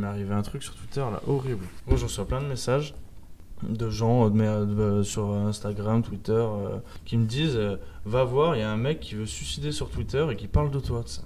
m'est arrivé un truc sur Twitter là, horrible. Moi j'en reçois plein de messages de gens sur Instagram, Twitter, qui me disent va voir, il y a un mec qui veut se suicider sur Twitter et qui parle de toi, de ça.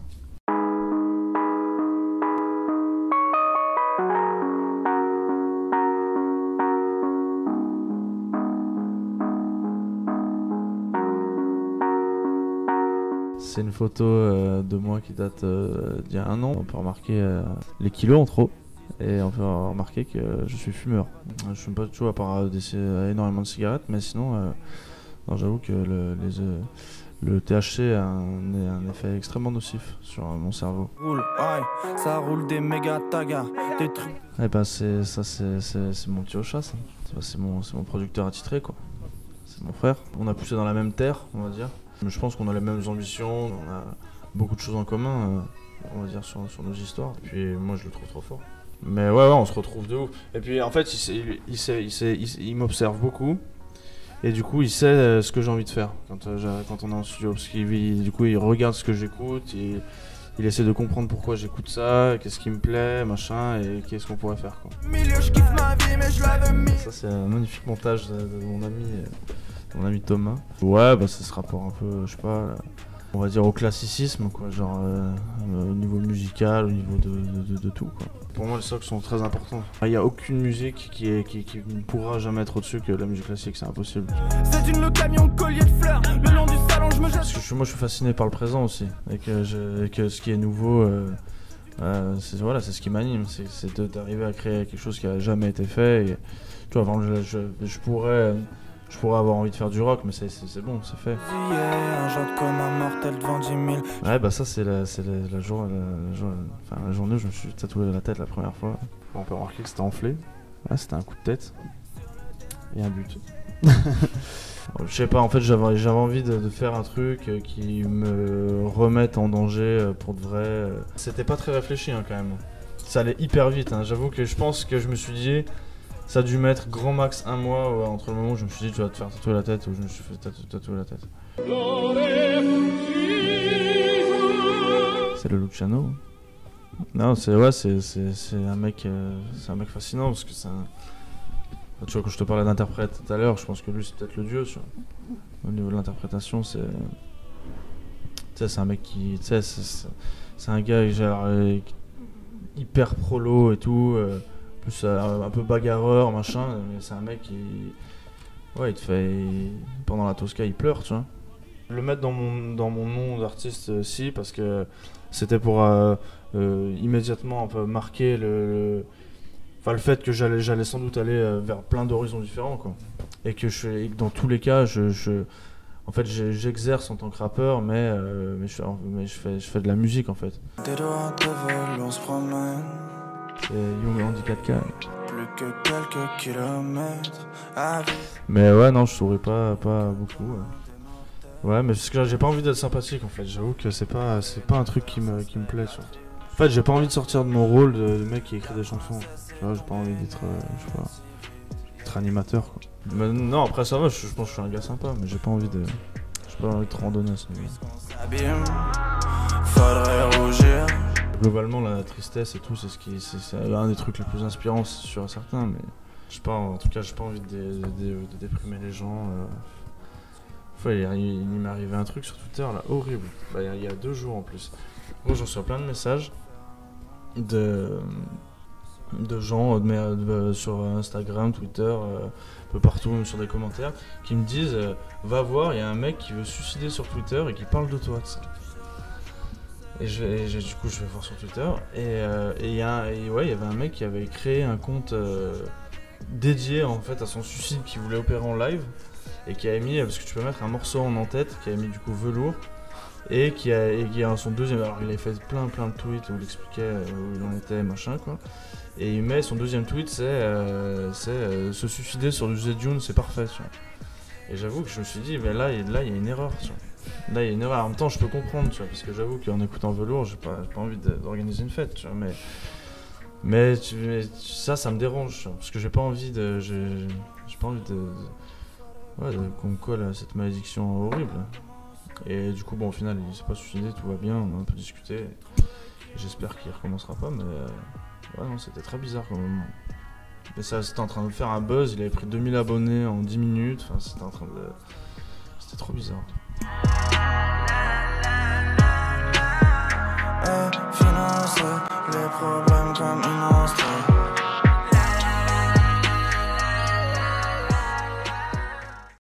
C'est une photo de moi qui date d'il y a un an. On peut remarquer les kilos en trop. Et on peut remarquer que je suis fumeur. Je fume pas du tout à part énormément de cigarettes, mais sinon, j'avoue que le THC a un effet extrêmement nocif sur mon cerveau. Ça roule des méga tagas, des trucs. Eh ben c'est mon petit Ocha, ça. C'est mon producteur attitré, quoi. C'est mon frère. On a poussé dans la même terre, on va dire. Mais je pense qu'on a les mêmes ambitions, on a beaucoup de choses en commun, on va dire, sur nos histoires. Et puis moi je le trouve trop fort. Mais ouais, on se retrouve de ouf. Et puis en fait, il m'observe beaucoup. Et du coup, il sait ce que j'ai envie de faire quand on est en studio. Parce du coup, il regarde ce que j'écoute, il essaie de comprendre pourquoi j'écoute ça, qu'est-ce qui me plaît, machin, et qu'est-ce qu'on pourrait faire, quoi. Ça, c'est un magnifique montage de mon ami Thomas. Ouais, bah c'est ce rapport un peu, je sais pas, on va dire au classicisme, quoi, genre au niveau musical, au niveau de tout, quoi. Pour moi, les socles sont très importants. Il n'y a aucune musique qui ne pourra jamais être au-dessus que la musique classique, c'est impossible. C'est le camion collier de fleurs, le long du salon, je me jette. Parce que moi, je suis fasciné par le présent aussi, et que ce qui est nouveau, c'est ce qui m'anime, c'est d'arriver à créer quelque chose qui a jamais été fait. Et, tu vois, avant, je pourrais avoir envie de faire du rock, mais c'est bon, c'est fait. Un genre comme un mortel devant 10 000. Ouais, bah ça, c'est la journée où je me suis tatoué la tête la première fois. On peut remarquer que c'était enflé. Ouais, c'était un coup de tête. Et un but. Je sais pas, en fait, j'avais envie de faire un truc qui me remette en danger pour de vrai. C'était pas très réfléchi, hein, quand même. Ça allait hyper vite, hein. J'avoue que je pense que je me suis dit... Ça a dû mettre grand max un mois entre le moment où je me suis dit tu vas te faire tatouer la tête, où je me suis fait tatouer la tête. C'est le Luciano. Non, c'est un mec fascinant parce que c'est un... Tu vois, quand je te parlais d'interprète tout à l'heure, je pense que lui c'est peut-être le dieu, tu vois. Au niveau de l'interprétation, c'est un mec qui... c'est un gars genre, hyper prolo et tout. Plus un peu bagarreur, machin, mais c'est un mec qui... Ouais, il te fait... Pendant la Tosca, il pleure, tu vois. Le mettre dans mon nom d'artiste, si, parce que c'était pour immédiatement un peu marquer le fait que j'allais sans doute aller vers plein d'horizons différents, quoi. Et que dans tous les cas, en fait, j'exerce en tant que rappeur, mais je fais de la musique, en fait. Des doigts de vol, on se promène. C'est Young Andy 4K. Plus que quelques kilomètres. Mais ouais, non, je souris pas beaucoup. Ouais, mais parce que j'ai pas envie d'être sympathique, en fait. J'avoue que c'est pas un truc qui me plaît, tu vois. En fait, j'ai pas envie de sortir de mon rôle de mec qui écrit des chansons. Tu vois, j'ai pas envie d'être, je sais pas, être animateur, quoi. Mais non, après ça va, je pense que je suis un gars sympa, mais j'ai pas envie de te randonner à ce niveau. Faudrait rougir. Globalement, la tristesse et tout, c'est un des trucs les plus inspirants, c'est sûr et certain, mais je sais pas, en tout cas, j'ai pas envie de déprimer les gens. Il m'est arrivé un truc sur Twitter là, horrible. Bah, il y a 2 jours en plus. Moi, j'en reçois plein de messages de gens sur Instagram, Twitter, un peu partout, même sur des commentaires, qui me disent va voir, il y a un mec qui veut se suicider sur Twitter et qui parle de toi, de ça. Et du coup, je vais voir sur Twitter, et il y avait un mec qui avait créé un compte dédié en fait à son suicide, qu'il voulait opérer en live, et qui avait mis, parce que tu peux mettre un morceau en tête, qui avait mis du coup velours, et qui a son deuxième, alors il avait fait plein de tweets où il expliquait où il en était, machin, quoi. Et il met son deuxième tweet, c'est se suicider sur du Z-Dune, c'est parfait, tu vois. Et j'avoue que je me suis dit, mais là il y a une erreur, tu vois. Là, il y a une erreur. En même temps, je peux comprendre, tu vois, parce que j'avoue qu'en écoutant Velours, j'ai pas envie d'organiser une fête, tu vois, mais ça me dérange, tu vois, parce que j'ai pas envie qu'on me colle à cette malédiction horrible. Et du coup, bon, au final, il s'est pas suicidé, tout va bien, on a un peu discuté. J'espère qu'il recommencera pas, Ouais, non, c'était très bizarre comme moment. Mais ça, c'était en train de faire un buzz, il avait pris 2000 abonnés en 10 minutes, enfin, c'était trop bizarre.